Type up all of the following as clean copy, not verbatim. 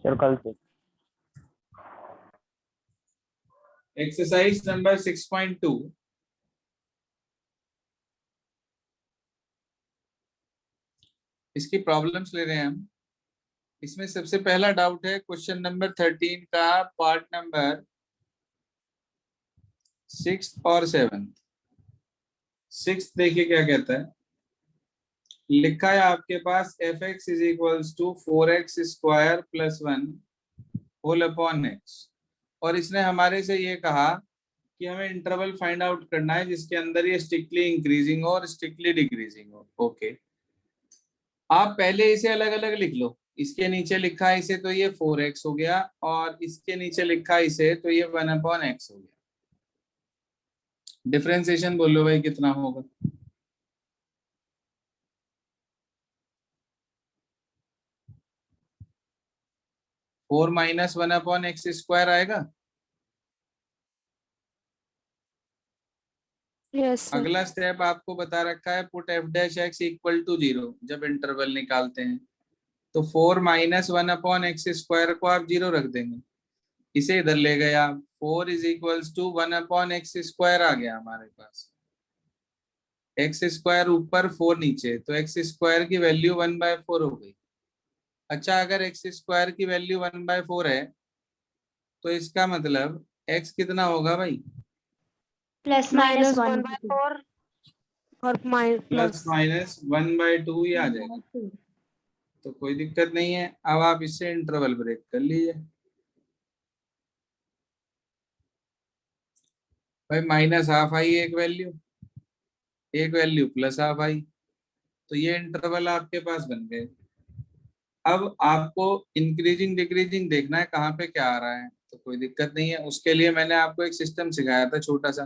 Sir कल से। Exercise number 6.2 इसकी प्रॉब्लम्स ले रहे हैं हम। इसमें सबसे पहला डाउट है क्वेश्चन नंबर 13 का पार्ट नंबर 6 और 7। 6 देखिए क्या कहता है। लिखा है आपके पास F X is equals to 4x² + 1 whole upon x, और इसने हमारे से ये कहा कि हमें इंटरवल फाइंड आउट करना है जिसके अंदर ये स्ट्रिक्टली इंक्रीजिंग हो और स्ट्रिक्टली डिक्रीजिंग हो। ओके, आप पहले इसे अलग अलग लिख लो। इसके नीचे लिखा है इसे तो ये 4x हो गया, और इसके नीचे लिखा है इसे तो ये 1/x हो गया। डिफरेंशिएशन बोलो भाई कितना होगा। 4 - 1/x² आएगा। Yes sir. अगला स्टेप आपको बता रखा है पुट f' इक्वल टू 0 जब इंटरवल निकालते हैं, तो 4 - 1/x² को आप 0 रख देंगे। इसे इधर ले गए आप, 4 इज इक्वल्स टू 1/x² आ गया हमारे पास। x² ऊपर 4 नीचे, तो x² की वैल्यू 1/4 हो गई। अच्छा, अगर x² की वैल्यू 1/4 है तो इसका मतलब x कितना होगा भाई? -1/4 और +-1/2 ही आ जाएगा, तो कोई दिक्कत नहीं है। अब आप इससे इंटरवल ब्रेक कर लीजिए भाई। -½ आई एक वैल्यू +½ आई, तो ये इंटरवल आपके पास बन गए। अब आपको इंक्रीजिंग डिक्रीजिंग देखना है कहाँ पे क्या आ रहा है, तो कोई दिक्कत नहीं है। उसके लिए मैंने आपको एक सिस्टम सिखाया था छोटा सा,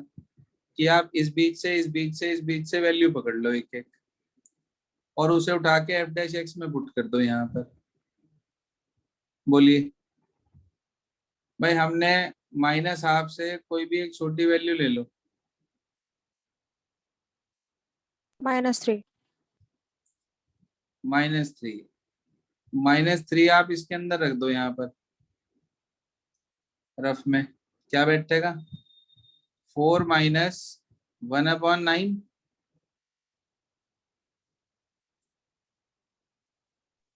कि आप इस बीच से इस बीच से इस बीच से वैल्यू पकड़ लो एक एक, और उसे उठा के f' में पुट कर दो यहाँ पर। बोलिए भाई, हमने -½ से कोई भी एक छोटी वैल्यू ले लो। -3 -3 आप इसके अंदर रख दो यहाँ पर रफ में, क्या बैठेगा? 4 - 1/9।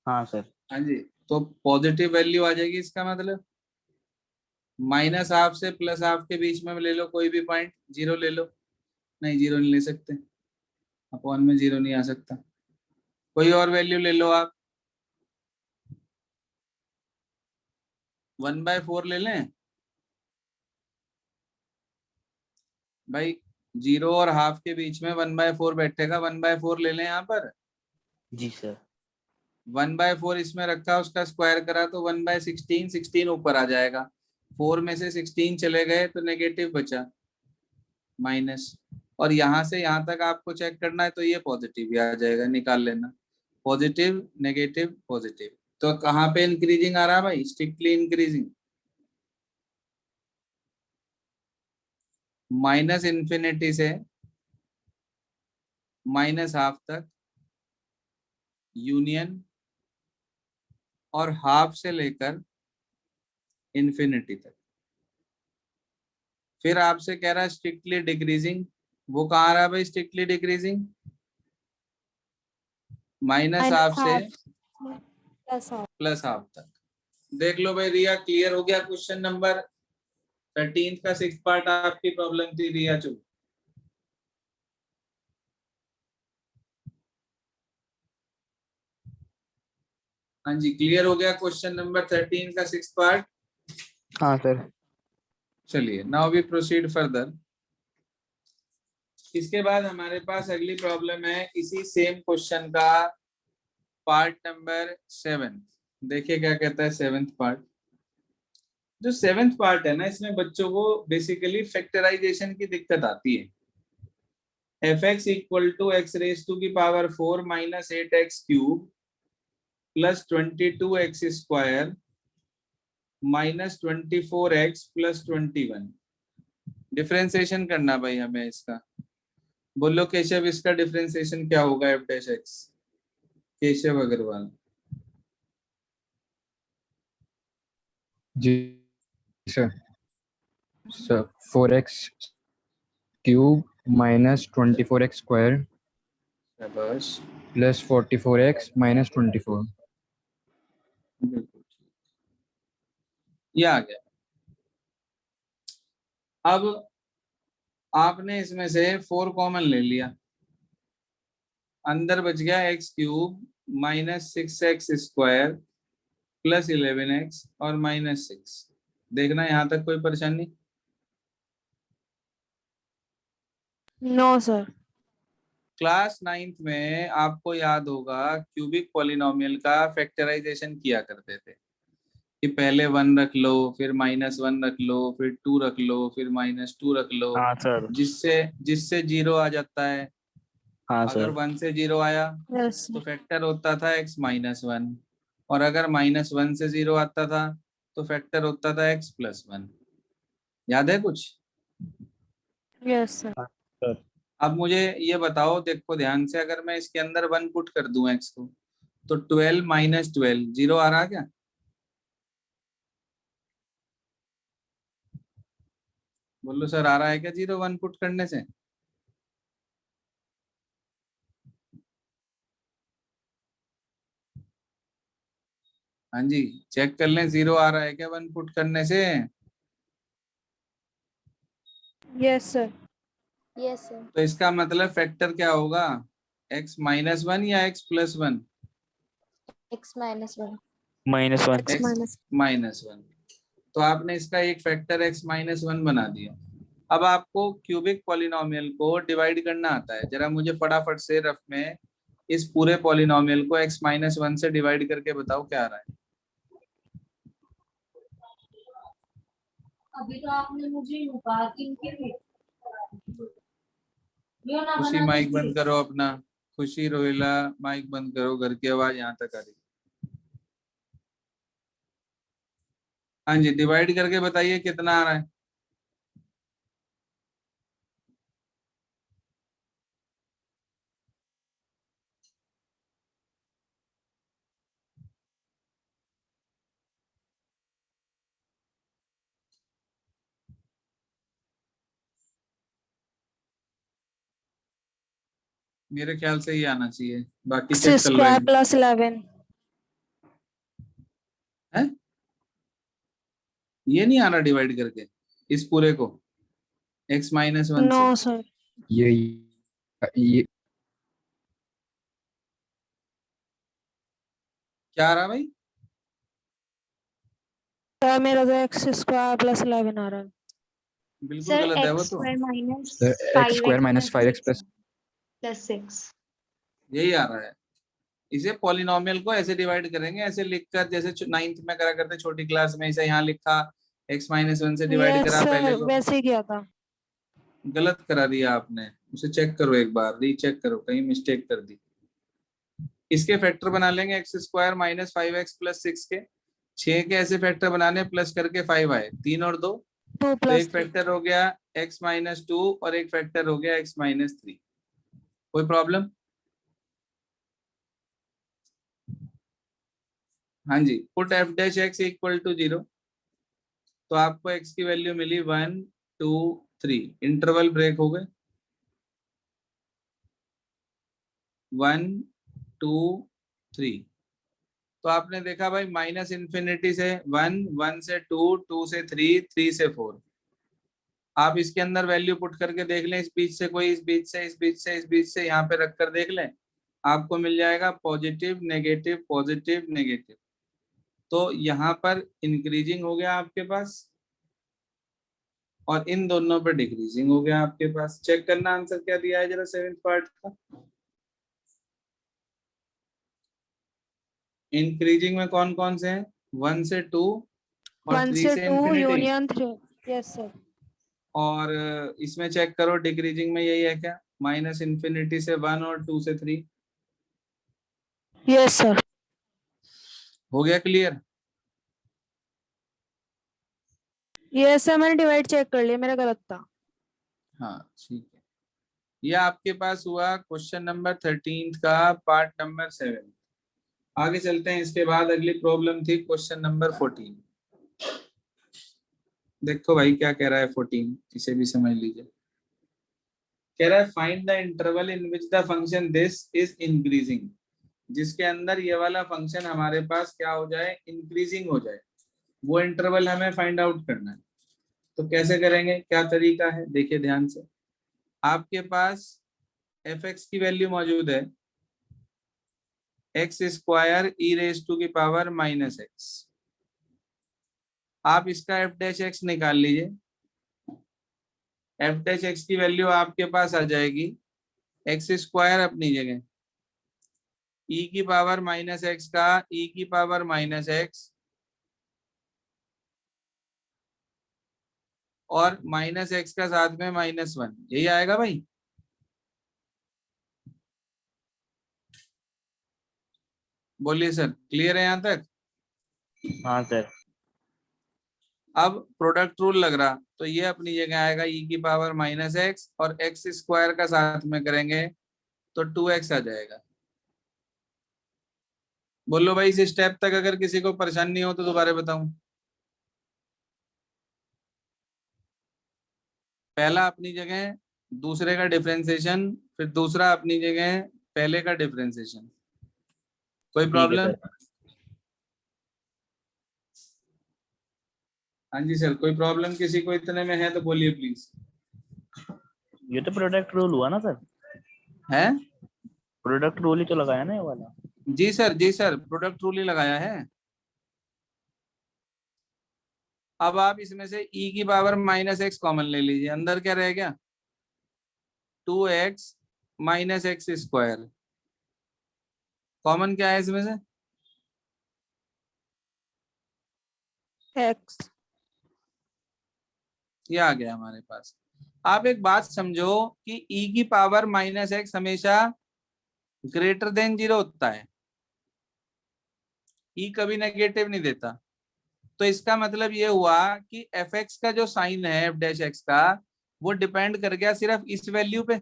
हाँ सर। हाँ जी, तो पॉजिटिव वैल्यू आ जाएगी। इसका मतलब -½ से +½ के बीच में ले लो कोई भी पॉइंट, 0 ले लो। नहीं, 0 नहीं ले सकते, अपॉन में 0 नहीं आ सकता। कोई और वैल्यू ले लो आप, 1/4 ले लें भाई। 0 और ½ के बीच में 1/4 बैठेगा, 1/4 ले लें यहाँ पर। जी सर। 1/4 इसमें रखा, उसका स्क्वायर करा तो 1/16, 16 ऊपर आ जाएगा। 4 में से 16 चले गए तो नेगेटिव बचा, माइनस। और यहाँ से यहाँ तक आपको चेक करना है तो ये पॉजिटिव भी आ जाएगा, निकाल लेना। पॉजिटिव नेगेटिव पॉजिटिव, तो कहाँ पे इंक्रीजिंग आ रहा है भाई? Strictly increasing. -∞ से -½ तक यूनियन, और ½ से लेकर इंफिनिटी तक। फिर आपसे कह रहा है स्ट्रिक्टली डिक्रीजिंग, वो कहाँ आ रहा है भाई स्ट्रिक्टली डिक्रीजिंग? -½ से +½ तक। देख लो भाई रिया, क्लियर हो गया क्वेश्चन नंबर 13 का 6th पार्ट। आपकी प्रॉब्लम थी रिया चू। हाँ जी, क्लियर हो गया क्वेश्चन नंबर 13 का 6th पार्ट। हाँ सर। चलिए, नाउ वी प्रोसीड फर्दर। इसके बाद हमारे पास अगली प्रॉब्लम है इसी सेम क्वेश्चन का पार्ट नंबर 7। देखिए क्या कहता है 7th पार्ट। जो 7th पार्ट है ना, इसमें बच्चों को बेसिकली फैक्टराइजेशन की दिक्कत आती है। f(x) equal to x⁴ - 8x³ + 22x² - 24x + 21। Differentiation करना भाई हमें इसका। बोलो केशव, इसका डिफरेंशिएशन क्या होगा f'(x)? केशव अग्रवाल। जी sir. Sir 4x cube minus 24x square शाबाश, प्लस 44x माइनस 24। बिल्कुल ठीक। ये आ गया। अब आपने इसमें से 4 कॉमन ले लिया, अंदर बच गया x cube minus 6x square plus 11x और माइनस 6। देखना यहाँ तक कोई परेशानी? No sir. क्लास 9th में आपको याद होगा क्यूबिक पॉलिनोमियल का फैक्टराइजेशन किया करते थे कि पहले 1 रख लो, फिर -1 रख लो, फिर 2 रख लो, फिर -2 रख लो, हाँ सर। जिससे जिससे 0 आ जाता है। हाँ अगर सर। 1 से 0 आया यस तो सर। फैक्टर होता था x -1, और अगर -1 से 0 आता था तो फैक्टर होता था x + 1। याद है कुछ? Yes sir. हाँ सर। अब मुझे ये बताओ, देखो ध्यान से, अगर मैं इसके अंदर 1 पुट कर दूं x को, तो 12 - 12 0 आ रहा क्या? बोलो सर, आ रहा है क्या 0 1 पुट करने से? हाँ जी, चेक कर लें 0 आ रहा है क्या 1 पुट करने से? Yes sir. Yes sir. तो इसका मतलब फैक्टर क्या होगा, x -1 या x + 1? x -1। -1। X x minus. -1। तो आपने इसका एक फैक्टर x -1 बना दिया। अब आपको क्यूबिक पॉलिनोमियल को डिवाइड करना आता है। जरा मुझे फटाफट से रफ में इस पूरे पॉलिनोमियल को x -1 से डिवाइड करके बताओ क्या आ रहा है। अभी तो आपने मुझे कहा कि इनके खुशी माइक बंद करो अपना। खुशी, रोहिला, माइक बंद करो, घर की आवाज यहाँ तक आ रही। हाँ जी, डिवाइड करके बताइए कितना आ रहा है। मेरे ख्याल से ये आना चाहिए, बाकी चेक कर लो स्क्वायर एक प्लस 11। बार। है ये नहीं आ रहा डिवाइड करके इस पूरे को x -1 नो से? सर। ये क्या आ रहा भाई? सर मेरा तो एक्स स्क्वायर प्लस 11 आ रहा है। बिल्कुल सर गलत है वो x तो। Square minus x square 5x minus 5x plus plus 6। यही आ रहा है। इसे पॉलिनोमियल को ऐसे डिवाइड करेंगे, ऐसे लिखकर, जैसे 9th में करा करते छोटी क्लास में। इसे यहाँ लिखा, x -1 से डिवाइड यस करा पहले सर, को। वैसे ही किया था। गलत करा दिया आपने, उसे चेक करो एक बार, रीचेक करो, कहीं मिस्टेक कर दी। इसके फैक्टर बना लेंगे x square minus 5x plus 6 के। 6 के ऐसे फैक्टर बनाने, प्लस करके 5 आए, 3 और 2, 2 तो एक + 3। फैक्टर हो गया x -2 और एक फैक्टर हो गया x -3। कोई प्रॉब्लम? हाँ जी, put f dash x equal to 0। तो आपको x की वैल्यू मिली 1 2 3, इंटरवल ब्रेक हो गए 1 2 3। तो आपने देखा भाई, -∞ से 1, 1 से 2, 2 से 3, 3 से 4। आप इसके अंदर वैल्यू पुट करके देख लें, इस बीच से कोई, इस बीच से, इस बीच से, इस बीच से, यहाँ पे रख कर देख लें, आपको मिल जाएगा पॉजिटिव नेगेटिव पॉजिटिव नेगेटिव। तो यहाँ पर इंक्रीजिंग हो गया आपके पास, और इन दोनों पे डिक्रीजिंग हो गया आपके पास। चेक करना आंसर क्या दिया है जरा 7th पार्ट का। इंक्रीजिंग में कौन कौन से हैं? 1 से 2 और 1 3 से से 2 इंफिनिटी। यूनियन 3। Yes sir. और इसमें चेक करो डिक्रीजिंग में यही है क्या, -∞ से 1 और 2 से 3। Yes sir. हो गया क्लियर? यस सर, मैंने डिवाइड चेक कर लिया, मेरा गलत था। हाँ ठीक है। ये आपके पास हुआ क्वेश्चन नंबर 13 का पार्ट नंबर 7। आगे चलते हैं, इसके बाद अगली प्रॉब्लम थी क्वेश्चन नंबर 14। देखो भाई क्या कह रहा है 14, इसे भी समझ लीजिए। कह रहा है find the interval in which the function this is increasing, जिसके अंदर ये वाला फंक्शन हमारे पास क्या हो जाए, इंक्रीजिंग हो जाए, वो इंटरवल हमें फाइंड आउट करना है। तो कैसे करेंगे, क्या तरीका है, देखिए ध्यान से। आपके पास एफ एक्स की वैल्यू मौजूद है, X square E raise to की पावर माइनस एक्स। आप इसका एफ डैश एक्स निकाल लीजिए। एफ डैश एक्स की वैल्यू आपके पास आ जाएगी एक्स स्क्वायर अपनी जगह, ई की पावर माइनस एक्स का ई की पावर माइनस एक्स और माइनस एक्स का साथ में -1, यही आएगा भाई। बोलिए सर, क्लियर है यहां तक? हाँ सर। अब प्रोडक्ट रूल लग रहा तो ये अपनी जगह आएगा ई की पावर माइनस एक्स और एक्स स्क्वायर का साथ में करेंगे तो 2x आ जाएगा। बोलो भाई, इस स्टेप तक अगर किसी को परेशानी हो तो दोबारा बताऊं। पहला अपनी जगह, दूसरे का डिफरेंशिएशन, फिर दूसरा अपनी जगह पहले का डिफरेंशिएशन। कोई ठीक है प्रॉब्लम? सर। हाँ जी सर, कोई प्रॉब्लम किसी को इतने में है तो बोलिए प्लीज। ये तो प्रोडक्ट रूल हुआ ना सर? है? प्रोडक्ट रूल ही तो लगाया ना ये वाला। जी सर, जी सर, प्रोडक्ट रूल ही लगाया है। अब आप इसमें से e की पावर माइनस एक्स कॉमन ले लीजिए, अंदर क्या रह गया, 2x minus x square. Common क्या है इसमें से? एक्स। ये आ गया हमारे पास। आप एक बात समझो कि e की पावर माइनस एक्स हमेशा ग्रेटर देन 0 होता है, e कभी नेगेटिव नहीं देता। तो इसका मतलब ये हुआ कि एफ एक्स का जो साइन है एफ डैश एक्स का, वो डिपेंड कर गया सिर्फ इस वैल्यू पे।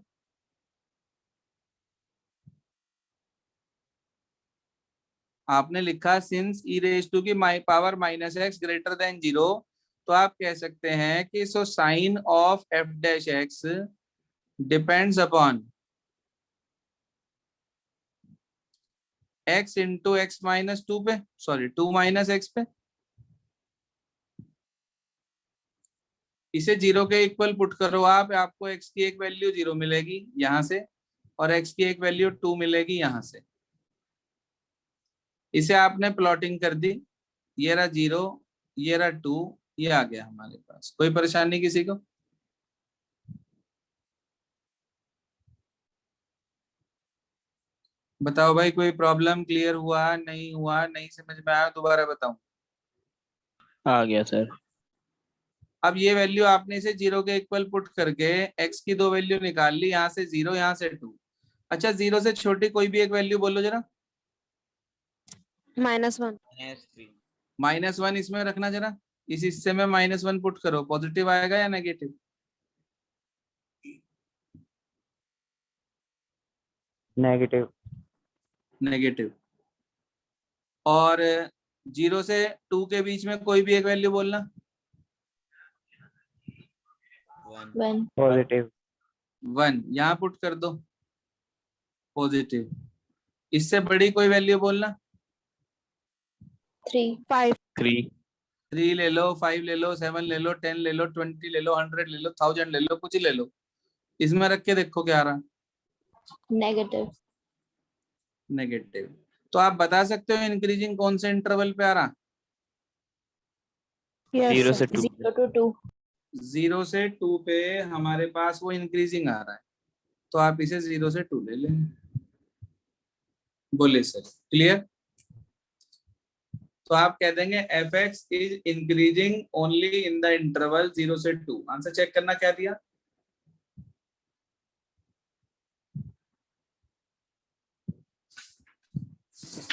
आपने लिखा सिंस ई रेज टू की power minus x greater than 0, तो आप कह सकते हैं कि so sine of F dash x depends upon x into x minus 2 पे, सॉरी 2 माइनस एक्स पे। इसे 0 के इक्वल पुट करो आप, आपको x की एक वैल्यू 0 मिलेगी यहां से और x की एक वैल्यू 2 मिलेगी यहां से। इसे आपने प्लॉटिंग कर दी, ये रहा 0, ये रहा 2, ये आ गया हमारे पास। कोई परेशानी किसी को? बताओ भाई, कोई प्रॉब्लम? क्लियर हुआ, नहीं हुआ, नहीं समझ में आया, दोबारा बताऊं? आ गया सर। अब ये वैल्यू आपने इसे 0 के इक्वल पुट करके x की दो वैल्यू निकाल ली, यहाँ से 0, यहाँ से 2। अच्छा, 0 से छोटी कोई भी एक वैल्यू बोलो जरा। -1। -1 इसमें रखना जरा, इस हिस्से में -1 पुट करो, पॉजिटिव आएगा या नेगेटिव? नेगेटिव। नेगेटिव। और 0 से 2 के बीच में कोई भी एक वैल्यू बोलना। 1 पॉजिटिव। 1 यहाँ पुट कर दो, पॉजिटिव। इससे बड़ी कोई वैल्यू बोलना। 3 5। 3। 3 ले लो, 5 ले लो, 7 ले लो, 10 ले लो, 20 ले लो, 100 ले लो, 1000 ले लो, कुछ ही ले लो। इसमें रख के देखो क्या आ रहा। नेगेटिव। नेगेटिव। तो आप बता सकते हो इंक्रीजिंग कौन से इंटरवल पे आ रहा? Yes 0 sir. से 2। 0 to 2 0 से 2 पे हमारे पास वो इंक्रीजिंग आ रहा है, तो आप इसे 0 से 2 ले लेंगे। बोले सर, क्लियर? तो आप कह देंगे F X is increasing only in the interval 0 से 2। आंसर चेक करना, क्या दिया?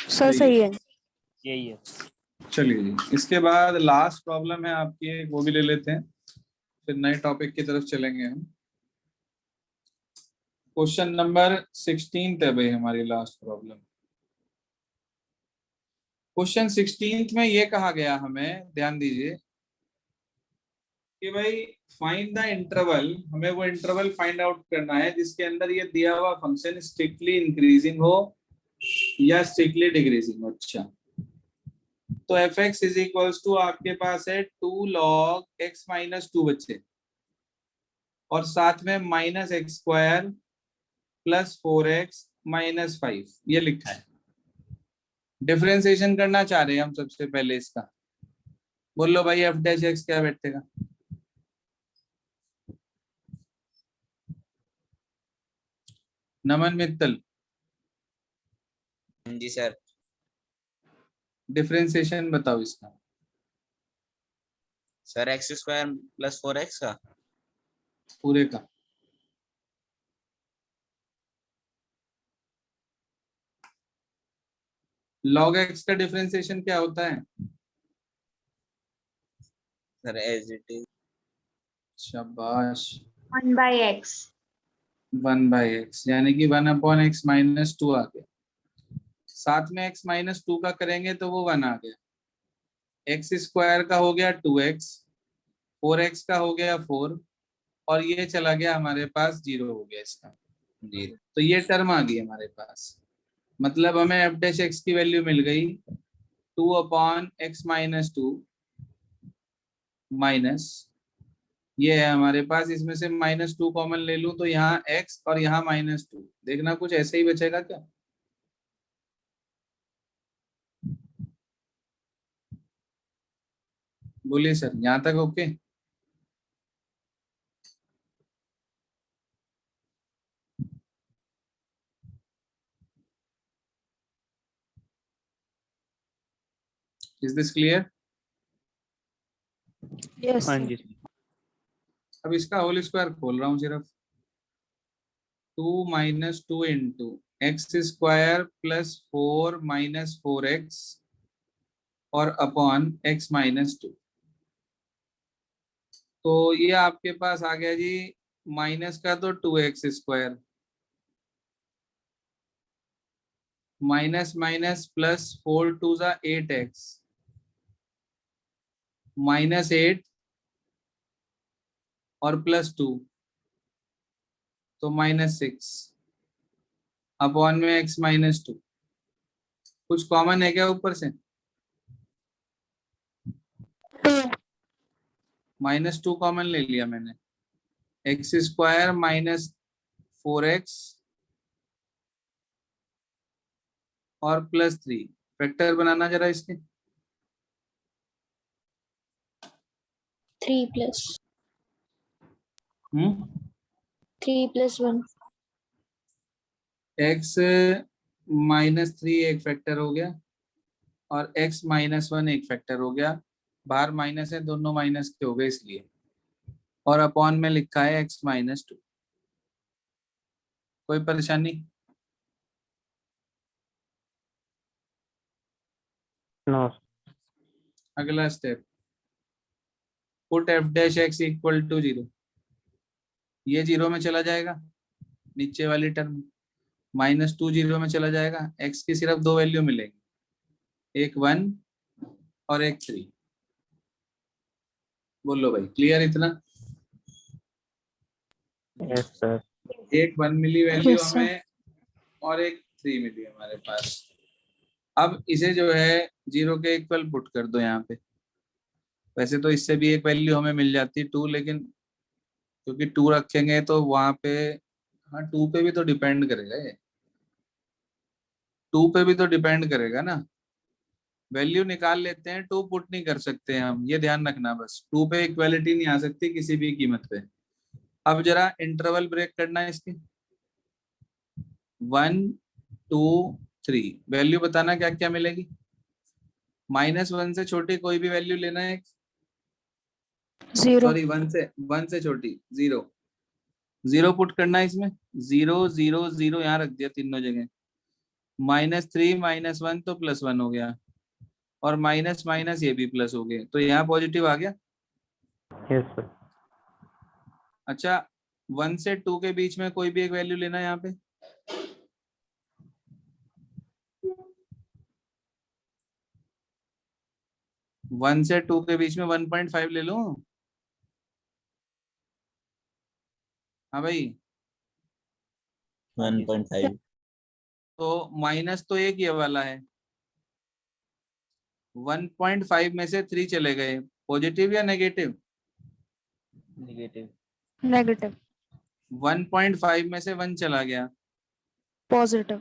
सर सही है। यही है। चलिए जी, इसके बाद लास्ट प्रॉब्लम है आपकी, वो भी ले लेते हैं, फिर नए टॉपिक की तरफ चलेंगे हम। क्वेश्चन नंबर 16 है भाई हमारी लास्ट प्रॉब्लम। क्वेश्चन 16 में ये कहा गया हमें, ध्यान दीजिए, कि भाई फाइंड द इंटरवल, हमें वो इंटरवल फाइंड आउट करना है जिसके अंदर ये दिया हुआ फंक्शन स्ट्रिक्टली इंक्रीजिंग हो या स्ट्रिक्टली डिक्रीजिंग हो। अच्छा, तो F X is equals to आपके पास है 2 log x माइनस 2 बच्चे, और साथ में minus x square plus 4x minus 5 ये लिखा है। डिफरेंशिएशन करना चाह रहे हैं हम सबसे पहले इसका। बोलो भाई एफ डैश एक्स क्या बैठेगा? नमन मित्तल, जी सर। डिफरेंशिएशन बताओ इसका। Sir x square plus 4x का। पूरे का। log x का डिफरेंशिएशन क्या होता है? Sir as it is. शाबाश। 1/x. 1/x यानी कि 1/x माइनस 2 आ गया। साथ में x माइनस 2 का करेंगे तो वो 1 आ गया। एक्स स्क्वायर का हो गया 2x, 4x का हो गया 4, और ये चला गया हमारे पास 0 हो गया इसका। जी तो ये टर्म आ गई हमारे पास, मतलब हमें एफ डैश एक्स की वैल्यू मिल गई 2/x माइनस 2 माइनस, ये है हमारे पास। इसमें से माइनस 2 कॉमन ले लूं तो यहाँ x और यहाँ माइनस 2, देखना कुछ ऐसे ही बचेगा क्या? बोलिए सर, यहाँ तक okay? Is this clear? Yes हाँ सर। जी। अब इसका होल स्क्वायर खोल रहा हूँ सिर्फ। 2 minus 2 into x square plus 4 minus 4x और अपॉन x माइनस 2। तो ये आपके पास आ गया जी माइनस का तो 2x square, minus minus plus 4 2 जा 8x माइनस 8 और प्लस 2 तो माइनस 6 अपॉन में x माइनस 2। कुछ कॉमन है क्या ऊपर से? माइनस 2 कॉमन ले लिया मैंने। एक्स स्क्वायर माइनस 4x और प्लस 3, फैक्टर बनाना जरा इसके। 3 plus. 3 plus 1. x माइनस 3 एक फैक्टर हो गया और x माइनस 1 एक फैक्टर हो गया। बाहर माइनस है, दोनों माइनस के हो गए इसलिए, और अपॉन में लिखा है x माइनस 2। कोई परेशानी? नो। अगला step, put F dash X equal to 0। ये 0 में चला जाएगा, नीचे वाली टर्म माइनस 2 0 में चला जाएगा। x की सिर्फ दो वैल्यू मिलेगी, एक 1 और एक 3। बोलो भाई, क्लियर इतना? Yes sir. एक 1 मिली वैल्यू Yes, sir. हमें और एक 3 मिली हमारे पास। अब इसे जो है 0 के इक्वल पुट कर दो यहाँ पे। वैसे तो इससे भी एक वैल्यू हमें मिल जाती 2, लेकिन क्योंकि 2 रखेंगे तो वहां पे, हाँ 2 पे भी तो डिपेंड करेगा ये, 2 पे भी तो डिपेंड करेगा ना। वैल्यू निकाल लेते हैं, 2 पुट नहीं कर सकते हम, ये ध्यान रखना बस। 2 पे इक्वालिटी नहीं आ सकती किसी भी कीमत पे। अब जरा इंटरवल ब्रेक करना है इसकी। 1 2 3 वैल्यू बताना क्या क्या मिलेगी। -1 से छोटी कोई भी वैल्यू लेना है, 0. सॉरी 1 से छोटी 0 0 पुट करना है इसमें। 0 0 0 यहाँ रख दिया तीनों जगह। -3 -1 तो +1 हो गया, और माइनस माइनस ये भी प्लस हो गए, तो यहाँ पॉजिटिव आ गया। Yes sir. अच्छा, 1 से 2 के बीच में कोई भी एक वैल्यू लेना है यहाँ पे। वन से 2 के बीच में 1.5 ले लो। हाँ भाई, 1.5 तो माइनस तो एक ये वाला है, 1.5 में से 3 चले गए, पॉजिटिव या नेगेटिव? नेगेटिव। नेगेटिव। 1.5 में से 1 चला गया, पॉजिटिव।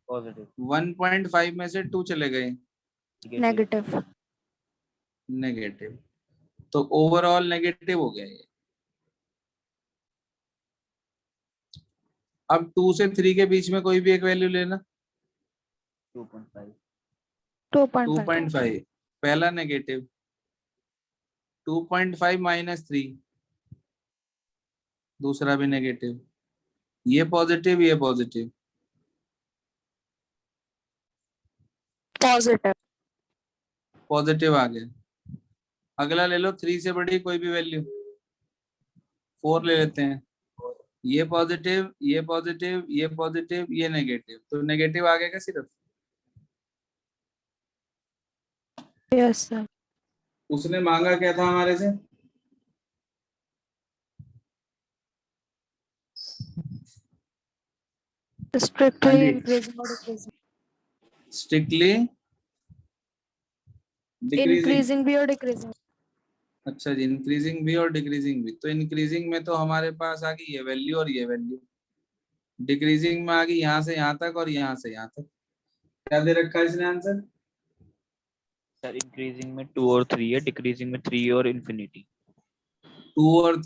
पॉजिटिव। 1.5 में से 2 चले गए, नेगेटिव। नेगेटिव। तो ओवरऑल नेगेटिव हो गया ये। अब 2 से 3 के बीच में कोई भी एक वैल्यू लेना। 2.5। 2.5। 2.5 पहला नेगेटिव, 2.5 माइनस 3 दूसरा भी नेगेटिव, ये पॉजिटिव ये पॉजिटिव, पॉजिटिव। पॉजिटिव आ गया। अगला ले लो 3 से बड़ी कोई भी वैल्यू, 4 ले लेते हैं, ये पॉजिटिव ये पॉजिटिव ये पॉजिटिव ये नेगेटिव, तो नेगेटिव आ गया सिर्फ। Yes sir. उसने मांगा क्या था हमारे से? स्ट्रिक्टली हाँ जी। इंक्रीजिंग और डिक्रीजिंग। Strictly decreasing. इंक्रीजिंग भी और डिक्रीजिंग। अच्छा जी, इंक्रीजिंग भी और डिक्रीजिंग भी। तो इंक्रीजिंग में तो हमारे पास आ गई ये वैल्यू और ये वैल्यू, डिक्रीजिंग में आ गई यहाँ से यहाँ तक और यहाँ से यहाँ तक। क्या दे रखा है इसने आंसर? सर इंक्रीजिंग में 2 और 3 है, डिक्रीजिंग में 3 और इन्फिनिटी। 2 और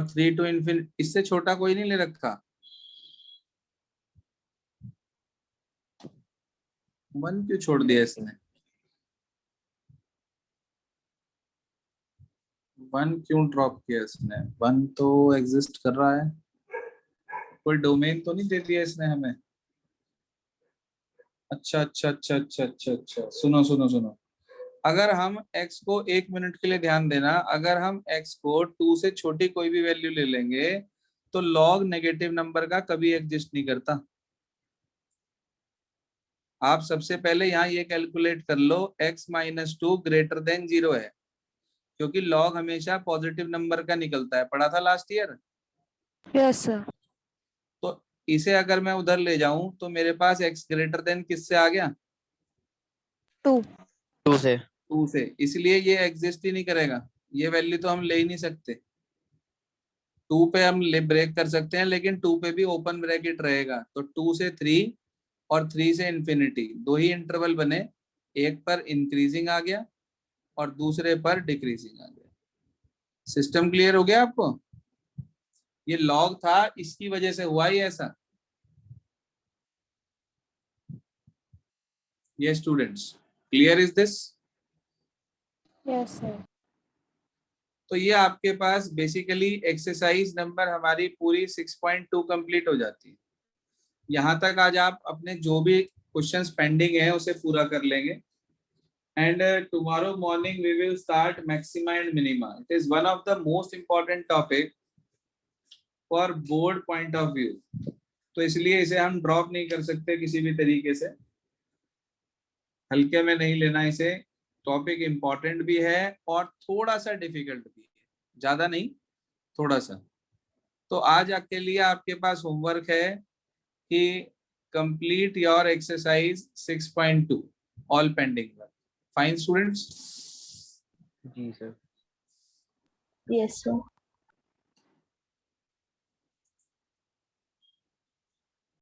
3 टू इन्फिनिटी, इससे छोटा कोई नहीं ले रखा। 1 क्यों छोड़ दिया इसने? 1 क्यों ड्रॉप किया इसने? 1 तो एग्जिस्ट कर रहा है, कोई डोमेन तो नहीं दे दिया इसने हमें। अच्छा अच्छा अच्छा अच्छा अच्छा अच्छा, सुनो सुनो सुनो, अगर हम x को 1 मिनट के लिए ध्यान देना, अगर हम x को 2 से छोटी कोई भी वैल्यू ले लेंगे तो log नेगेटिव नंबर का कभी एग्जिस्ट नहीं करता। आप सबसे पहले यहाँ ये कैलकुलेट कर लो, x माइनस 2 ग्रेटर देन 0 है, क्योंकि log हमेशा पॉजिटिव नंबर का निकलता है, पढ़ा था लास्ट ईयर। Yes sir. तो इसे अगर मैं उधर ले जाऊं तो मेरे पास x ग्रेटर देन किससे आ गया? 2। 2 से। 2 से, इसलिए ये एग्जिस्ट ही नहीं करेगा, ये वैल्यू तो हम ले ही नहीं सकते। 2 पे हम ब्रेक कर सकते हैं, लेकिन 2 पे भी ओपन ब्रैकेट रहेगा, तो 2 से 3 और 3 से इंफिनिटी, 2 ही इंटरवल बने, एक पर इंक्रीजिंग आ गया और दूसरे पर डिक्रीजिंग आ गया। सिस्टम क्लियर हो गया आपको? ये लॉग था, इसकी वजह से हुआ ही ऐसा। ये students, clear is this? Yes sir. तो ये आपके पास बेसिकली एक्सरसाइज नंबर हमारी पूरी 6.2 कंप्लीट हो जाती है। यहाँ तक आज आप अपने जो भी क्वेश्चंस पेंडिंग है उसे पूरा कर लेंगे, and tomorrow morning we will start maxima and minima. It is one of the most important topic for board point of view, तो इसलिए इसे हम ड्रॉप नहीं कर सकते किसी भी तरीके से, हल्के में नहीं लेना इसे। टॉपिक इंपॉर्टेंट भी है और थोड़ा सा डिफिकल्ट भी है, ज्यादा नहीं, थोड़ा सा। तो आज के लिए आपके पास होमवर्क है कि complete your exercise 6.2 all pending work. Fine students? जी सर। Yes, sir.